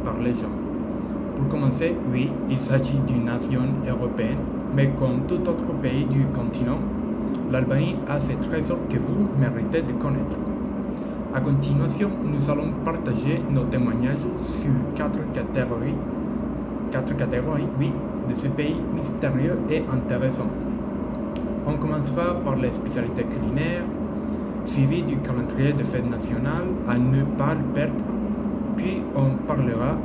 par les gens. Pour commencer, oui, il s'agit d'une nation européenne, mais comme tout autre pays du continent, l'Albanie a ses trésors que vous méritez de connaître. A continuation, nous allons partager nos témoignages sur quatre catégories, oui, de ce pays mystérieux et intéressant. On commencera par les spécialités culinaires, suivi du calendrier de fêtes nationales à ne pas le perdre, puis on parlera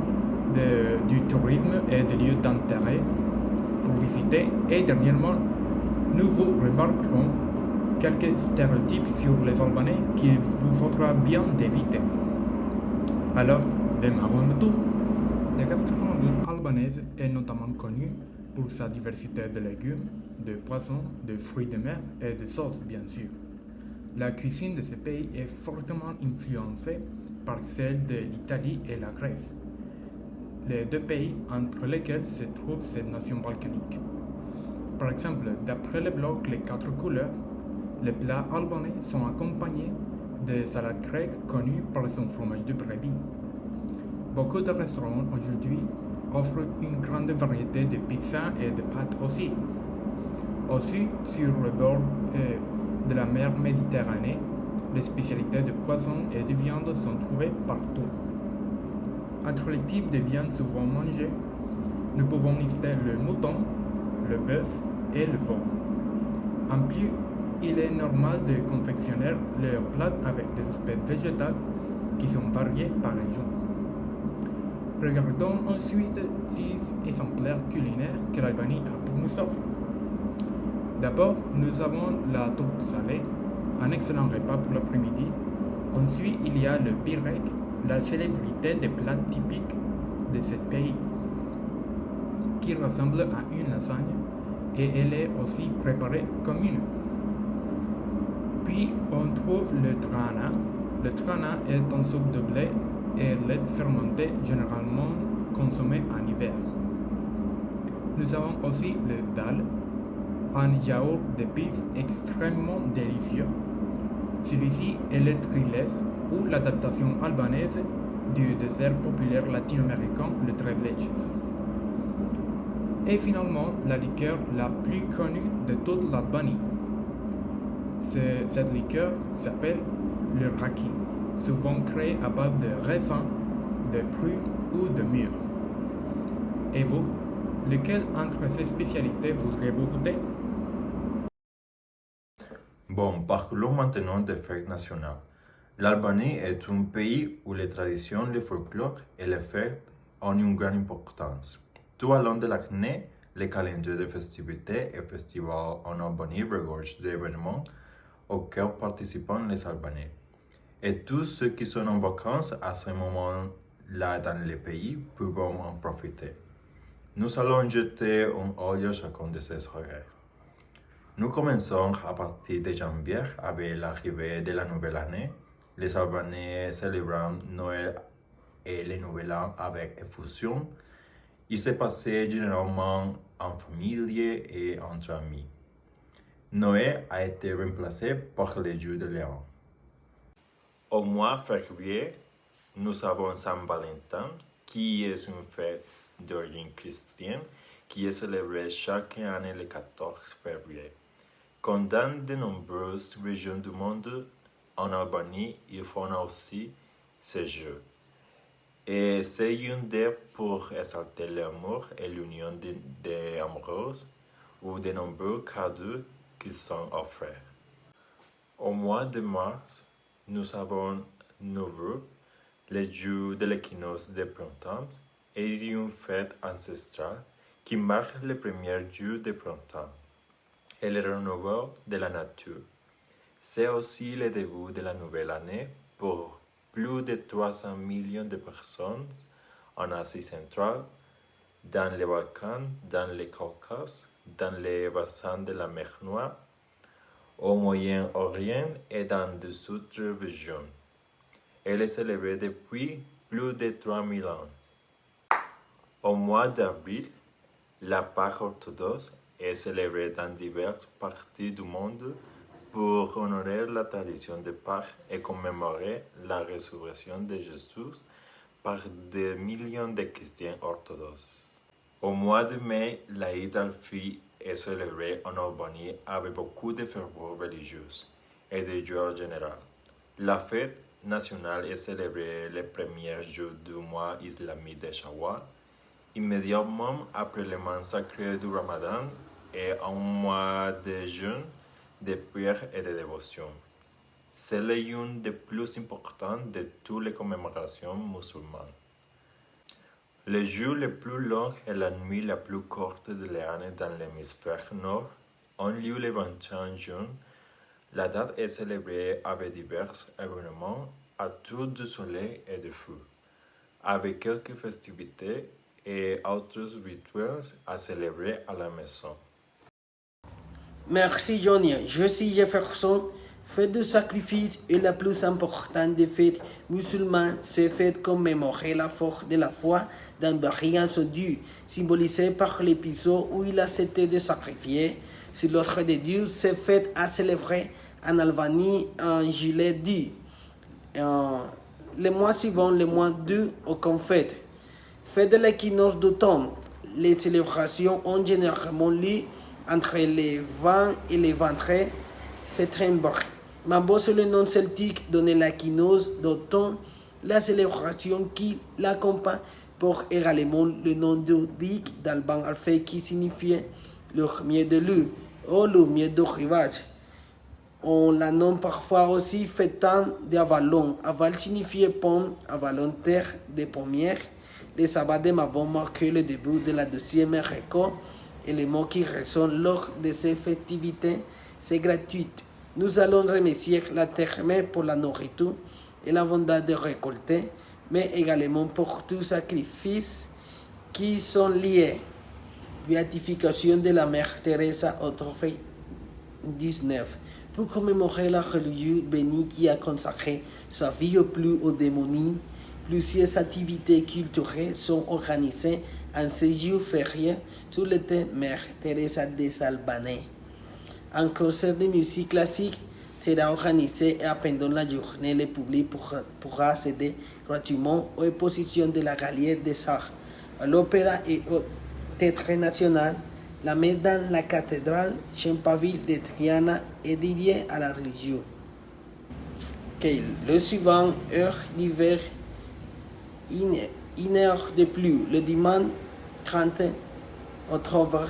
du tourisme et des lieux d'intérêt pour visiter, et dernièrement, nous vous remarquerons quelques stéréotypes sur les Albanais qu'il vous faudra bien éviter. Alors, démarrons le tour. La gastronomie albanaise est notamment connue pour sa diversité de légumes, de poissons, de fruits de mer et de sauces, bien sûr. La cuisine de ce pays est fortement influencée par celle de l'Italie et la Grèce, les deux pays entre lesquels se trouve cette nation volcanique. Par exemple, d'après le blog Les Quatre Couleurs, les plats albanais sont accompagnés de salades grecques connues par son fromage de brebis. Beaucoup de restaurants aujourd'hui offrent une grande variété de pizzas et de pâtes aussi. Aussi, sur le bord de la mer Méditerranée, les spécialités de poissons et de viande sont trouvées partout. Entre les types de viande souvent mangés, nous pouvons lister le mouton, le bœuf et le veau. En plus, il est normal de confectionner leurs plats avec des espèces végétales qui sont variées par région. Regardons ensuite 6 exemplaires culinaires que l'Albanie a pour nous offrir. D'abord, nous avons la tourte salée, un excellent repas pour l'après-midi. Ensuite, il y a le birek, la célébrité des plats typiques de ce pays, qui ressemble à une lasagne, et elle est aussi préparée comme une. Puis on trouve le trana. Le trana est une soupe de blé et lait fermenté généralement consommé en hiver. Nous avons aussi le dal, un yaourt d'épices extrêmement délicieux. Celui-ci est le triles ou l'adaptation albanaise du dessert populaire latino-américain, le tres leches. Et finalement, la liqueur la plus connue de toute l'Albanie. Cette liqueur s'appelle le raki, souvent créée à base de raisins, de prunes ou de mûres. Et vous, lequel entre ces spécialités voudriez-vous goûter? Bon, parlons maintenant des fêtes nationales. L'Albanie est un pays où les traditions, le folklore et les fêtes ont une grande importance. Tout au long de l'année, le calendrier de festivités et festivals en Albanie regorge d'événements auxquels participent les Albanais. Et tous ceux qui sont en vacances à ce moment-là dans le pays pourront en profiter. Nous allons jeter un œil à chacun de ces horaires. Nous commençons à partir de janvier avec l'arrivée de la nouvelle année. Les Albanais célébrant Noël et le Nouvel An avec effusion. Il s'est passé généralement en famille et entre amis. Noël a été remplacé par le jour de l'an. Au mois de février, nous avons Saint-Valentin, qui est une fête d'origine chrétienne qui est célébrée chaque année le 14 février. Comme dans de nombreuses régions du monde, en Albanie, ils font aussi ce jour. Et c'est une idée pour exalter l'amour et l'union des amoureux ou de nombreux cadeaux qui sont offerts. Au mois de mars, nous avons Nowruz, le jour de l'équinoxe de printemps, et une fête ancestrale qui marque le premier jour de printemps et le renouveau de la nature. C'est aussi le début de la nouvelle année pour plus de 300 millions de personnes en Asie centrale, dans les Balkans, dans le Caucase, dans les bassins de la mer Noire, au Moyen-Orient et dans d'autres régions. Elle est célébrée depuis plus de 3000 ans. Au mois d'avril, la Pâque orthodoxe est célébrée dans diverses parties du monde pour honorer la tradition de Pâques et commémorer la résurrection de Jésus par des millions de chrétiens orthodoxes. Au mois de mai, l'Aïd al-Fitr est célébré en Albanie avec beaucoup de ferveur religieuse et de joie générale. La fête nationale est célébrée le premier jour du mois islamique de Shawwal, immédiatement après le massacre du Ramadan et un mois de jeûne, de prière et de dévotion. C'est l'une des plus importantes de toutes les commémorations musulmanes. Le jour le plus long et la nuit la plus courte de l'année dans l'hémisphère nord ont lieu le 21 juin. La date est célébrée avec divers événements autour du soleil et du feu, avec quelques festivités et autres rituels à célébrer à la maison. Merci Johnny. Je suis Jefferson. Fête de sacrifice est la plus importante des fêtes musulmanes. Ces fêtes commémorer la force de la foi d'Ibrahim son Dieu, symbolisée par l'épisode où il a accepté de sacrifier sur l'autre de Dieu. Ces fêtes à célébrer en Albanie en juillet 10. Le mois suivant, le mois 2, aucune fête. Fête de l'équinoxe d'automne. Les célébrations ont généralement lieu entre les 20 et les 23 septembre. Mambo, c'est le nom celtique donné à l'équinoxe d'automne. La célébration qui l'accompagne porte également le nom nordique d'Alban Alfé qui signifie le mieux de l'eau ou le mieux de rivage. On la nomme parfois aussi fêtant d'Avalon. Aval signifie pomme, Avalon terre des pommières. Les sabbats de Mavon marquent le début de la deuxième récolte et les mots qui résonnent lors de ces festivités, c'est gratuit. Nous allons remercier la terre mère pour la nourriture et la bondade de récolter, mais également pour tous sacrifices qui sont liés. Béatification de la mère Teresa au trophée 19. Pour commémorer la religion bénie qui a consacré sa vie au plus haut démonie, plusieurs activités culturelles sont organisées en ces jours fériés sous le thème Mère Teresa des Albanais. Un concert de musique classique sera organisé et pendant la journée, le public pourra accéder gratuitement aux expositions de la Galerie des Arts, à l'Opéra et au Théâtre National. La messe dans la cathédrale Champaville de Triana est dédiée à la religion. Okay. Le suivant, heure d'hiver, une heure de plus, le dimanche 30 octobre,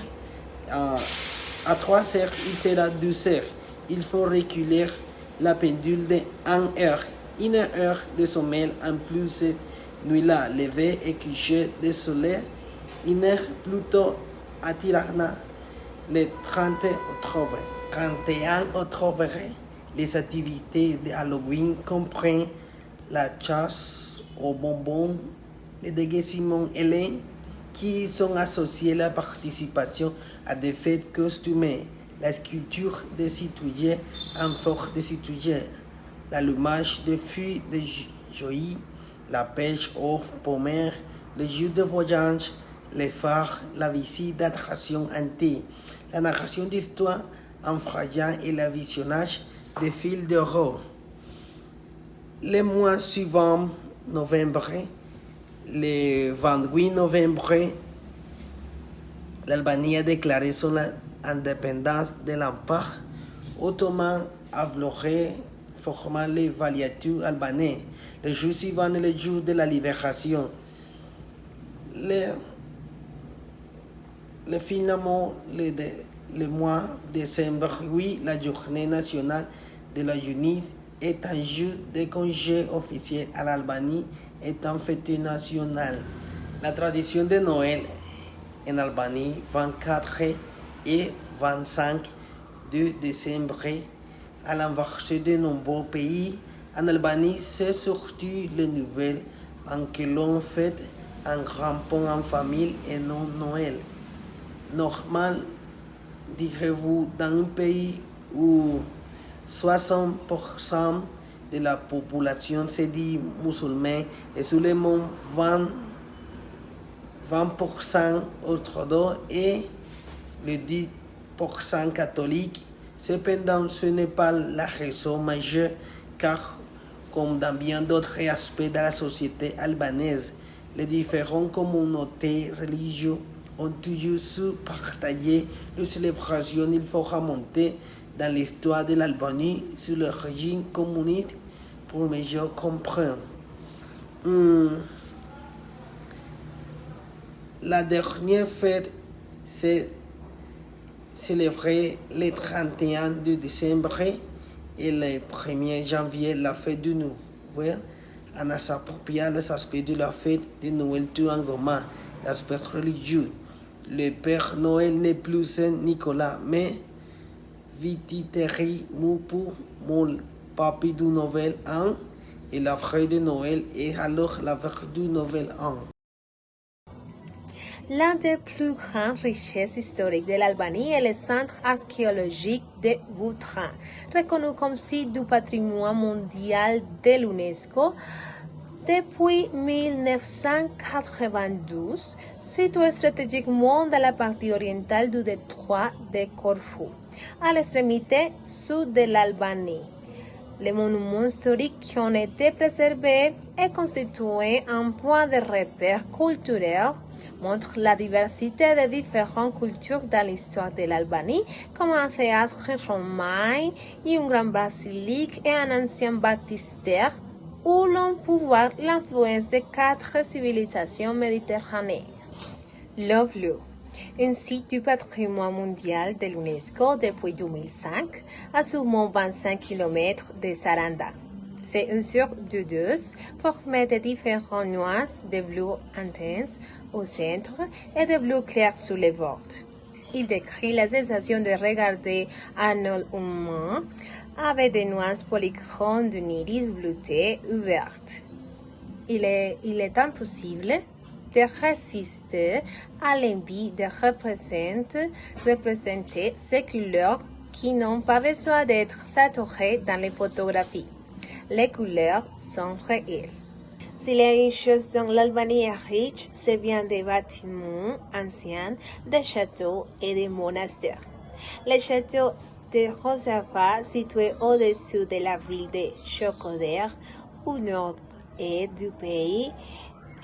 à 3 heures, il sera 12 heures. Il faut reculer la pendule de 1 heure. Une heure de sommeil en plus cette nuit-là, lever et coucher de soleil. Une heure plus tôt à Tirana, le 30 octobre. 31 octobre, les activités de Halloween comprennent la chasse aux bonbons, les déguisements hélènes qui sont associés à la participation à des fêtes costumées, la sculpture des citoyens en forme de citoyens, l'allumage de feux de joie, la pêche aux pommiers, les jeux de voyage, les phares, la visite d'attractions hantés, la narration d'histoires en frayant et le visionnage des fils de rose. Les mois suivants, novembre, le 28 novembre, l'Albanie a déclaré son indépendance de l'Empire ottoman avloré formant les Valiatu albanais. Le jour suivant est le jour de la libération. Finalement, le mois de décembre, oui, la journée nationale de la jeunesse est un jour de congé officiel à l'Albanie et un fête nationale. La tradition de Noël en Albanie, 24 et 25 de décembre, à l'inverse de nombreux pays, en Albanie, c'est surtout les nouvelles en que l'on fête un grand pont en famille et non Noël. Normal, direz-vous, dans un pays où 60% de la population se dit musulmane et seulement 20% orthodoxe et le 10% catholique. Cependant, ce n'est pas la raison majeure car comme dans bien d'autres aspects de la société albanaise. Les différentes communautés religieuses ont toujours su partager les célébrations. Il faut remonter dans l'histoire de l'Albanie sur le régime communiste pour mieux comprendre. La dernière fête s'est célébrée le 31 décembre et le 1er janvier, la fête du Nouvel An, en s'appropriant les aspects de la fête de Noël tout en gommant l'aspect religieux. Le Père Noël n'est plus Saint-Nicolas, mais Vititeri pour mon papy du Nouvel An, et la fête de Noël est alors la fête du Nouvel An. L'un des plus grandes richesses historiques de l'Albanie est le centre archéologique de Voutrin, reconnu comme site du patrimoine mondial de l'UNESCO depuis 1992, situé stratégiquement dans la partie orientale du détroit de Corfou, à l'extrémité sud de l'Albanie. Les monuments historiques qui ont été préservés et constitués un point de repère culturel montre la diversité des différentes cultures dans l'histoire de l'Albanie, comme un théâtre romain, une grande basilique et un ancien baptistère, où l'on peut voir l'influence de 4 civilisations méditerranéennes. Lovlu, un site du patrimoine mondial de l'UNESCO depuis 2005, à seulement 25 km de Saranda. C'est une sorte de douce formée de différentes nuances de bleu intense au centre et de bleu clair sur les bords. Il décrit la sensation de regarder un œil humain avec des nuances polychromes d'un iris bleuté ouverte. Il est impossible de résister à l'envie de représenter ces couleurs qui n'ont pas besoin d'être saturées dans les photographies. Les couleurs sont réelles. S'il y a une chose dont l'Albanie est riche, c'est bien des bâtiments anciens, des châteaux et des monastères. Le château de Rosafa, situé au-dessus de la ville de Chocoder, au nord-est du pays,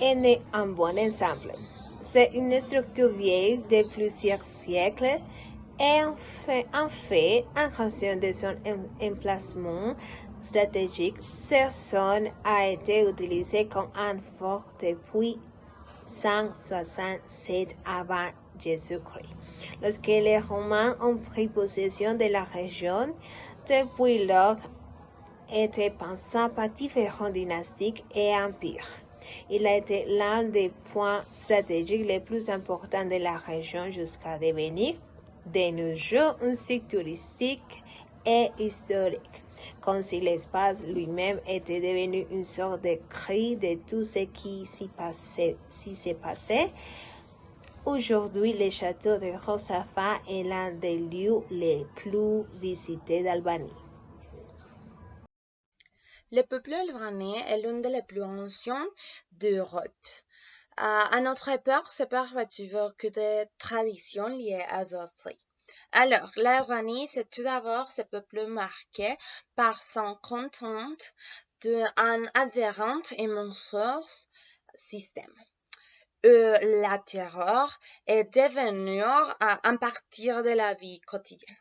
est né un bon ensemble. C'est une structure vieille de plusieurs siècles et en fait, en raison de son emplacement stratégique, cette zone a été utilisée comme un fort depuis 167 avant Jésus-Christ. Lorsque les Romains ont pris possession de la région, depuis lors était pensé par différentes dynastiques et empires. Il a été l'un des points stratégiques les plus importants de la région jusqu'à devenir de nos jours un site touristique et historique, comme si l'espace lui-même était devenu une sorte de cri de tout ce qui s'y passait. Aujourd'hui, le château de Rosafa est l'un des lieux les plus visités d'Albanie. Le peuple albanais est l'un des plus anciens d'Europe. À notre époque, ce peuple a toujours que des traditions liées à d'autres. Alors, l'Albanie, c'est tout d'abord ce peuple marqué par son contempt d'un aberrant et monstrueux système. La terreur est devenue à partir de la vie quotidienne.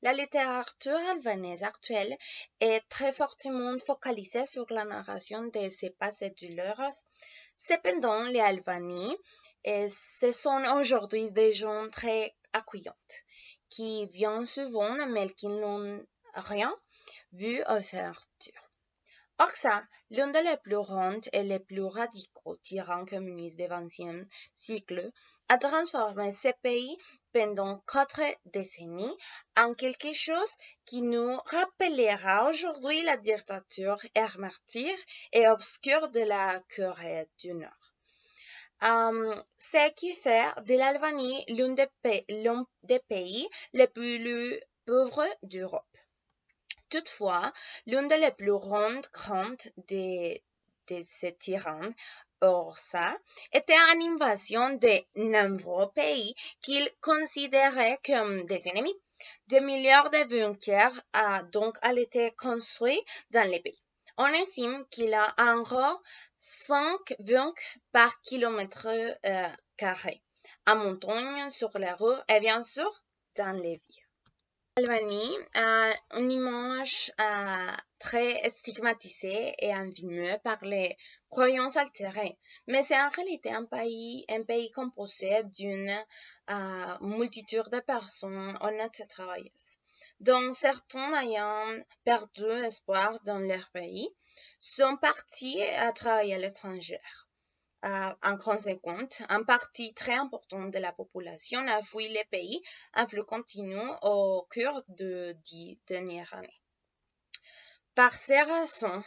La littérature albanaise actuelle est très fortement focalisée sur la narration de ces passés douloureux. Cependant, les Albanais, ce sont aujourd'hui des gens très accueillants, qui viennent souvent mais qui n'ont rien vu au fermeture. Oxa, l'un des plus grands et les plus radicaux tyrans communistes du XXe siècle, a transformé ce pays pendant 4 décennies en quelque chose qui nous rappellera aujourd'hui la dictature hermétique et obscure de la Corée du Nord. Ce qui fait de l'Albanie l'un des pays les plus pauvres d'Europe. Toutefois, l'une des plus grandes craintes de ces tyrans, Orsa, était une invasion de nombreux pays qu'ils considéraient comme des ennemis. Des milliards de bunkers ont donc été construits dans les pays. On estime qu'il a environ 5 vents par kilomètre carré, en montagne, sur les rues et bien sûr dans les villes. L'Albanie a une image très stigmatisée et envimée par les croyances altérées, mais c'est en réalité un pays composé d'une multitude de personnes honnêtes et travailleuses, dont certains ayant perdu espoir dans leur pays sont partis à travailler à l'étranger. En conséquence, une partie très importante de la population a fui le pays en flux continu au cours de 10 dernières années. Par ces raisons,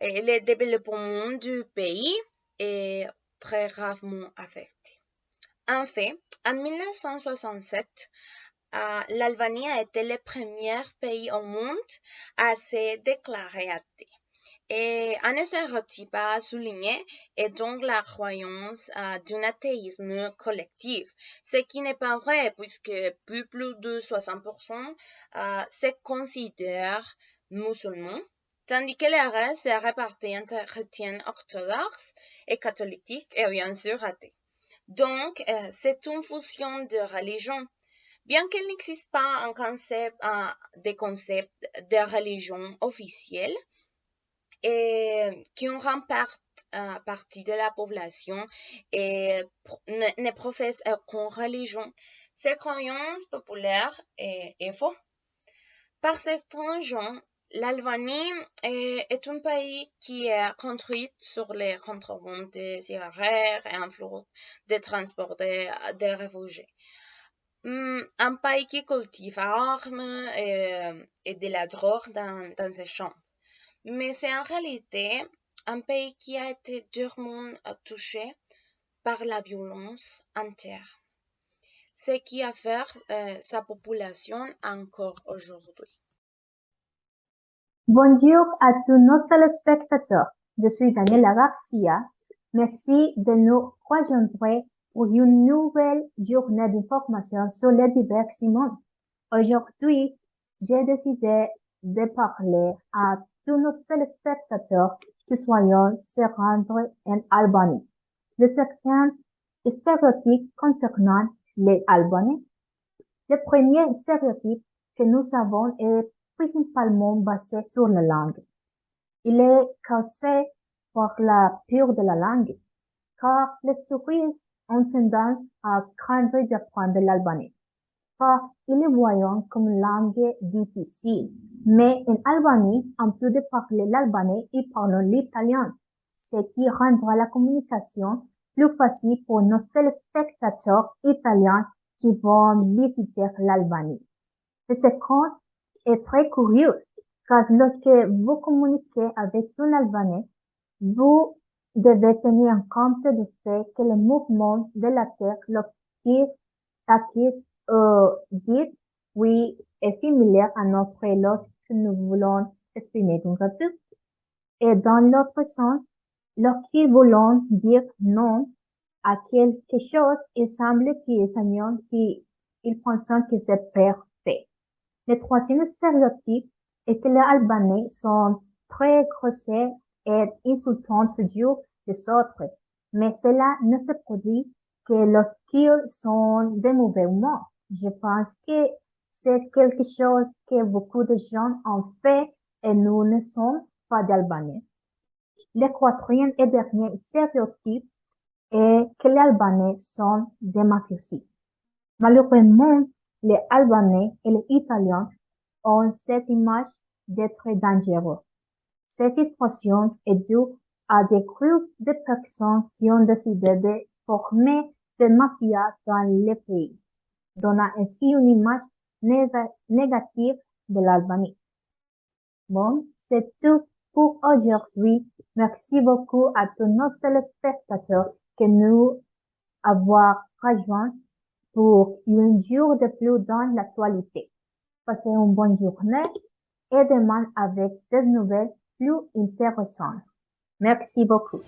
le développement du pays est très gravement affecté. En fait, en 1967, l'Albanie a été le premier pays au monde à se déclarer athée. Et un stéréotype à souligner est donc la croyance d'un athéisme collectif, ce qui n'est pas vrai puisque plus de 60% se considèrent musulmans, tandis que le reste est réparti entre chrétiens orthodoxes et catholiques et bien sûr athées. Donc, c'est une fusion de religions. Bien qu'il n'existe pas un concept de religion officielle, et qui en remporte partie de la population et ne professe aucune religion. Ces croyances populaires est faux. Par cette raison, l'Albanie est un pays qui est construit sur les contrebandes de cigarettes et un flot de transport des réfugiés. Un pays qui cultive armes et de la drogue dans ses champs. Mais c'est en réalité un pays qui a été durement touché par la violence interne, ce qui affecte sa population encore aujourd'hui. Bonjour à tous nos téléspectateurs. Je suis Daniela Garcia. Merci de nous rejoindre pour une nouvelle journée d'information sur les divers mondes. Aujourd'hui, j'ai décidé de parler à tous nos téléspectateurs qui souhaitent se rendre en Albanie de certains stéréotypes concernant les Albanais. Le premier stéréotype que nous avons est principalement basé sur la langue. Il est causé par la peur de la langue, car les touristes ont tendance à craindre d'apprendre l'albanais, car ils le voient comme une langue difficile. Mais en Albanie, en plus de parler l'albanais, ils parlent l'italien, ce qui rendra la communication plus facile pour nos téléspectateurs italiens qui vont visiter l'Albanie. Le second est très curieux, car lorsque vous communiquez avec un Albanais, vous devez tenir en compte du fait que le mouvement de la tête lorsqu'il dit oui est similaire à notre lorsque nous voulons exprimer un refus. Et dans l'autre sens, lorsqu'ils voulons dire non à quelque chose, il semble qu'ils saignent qu'ils pensent que c'est parfait. Le troisième stéréotype est que les Albanais sont très grossiers et insultants toujours les autres, mais cela ne se produit que lorsqu'ils sont de mauvais humeur. Je pense que c'est quelque chose que beaucoup de gens ont fait et nous ne sommes pas d'Albanais. Le quatrième et dernier stéréotype est que les Albanais sont des mafiosi. Malheureusement, les Albanais et les Italiens ont cette image d'être dangereux. Cette situation est due à des groupes de personnes qui ont décidé de former des mafias dans le pays, donnant ainsi une image négative de l'Albanie. Bon, c'est tout pour aujourd'hui. Merci beaucoup à tous nos téléspectateurs que nous avons rejoints pour un jour de plus dans l'actualité. Passez une bonne journée et demain avec des nouvelles plus intéressantes. Merci beaucoup.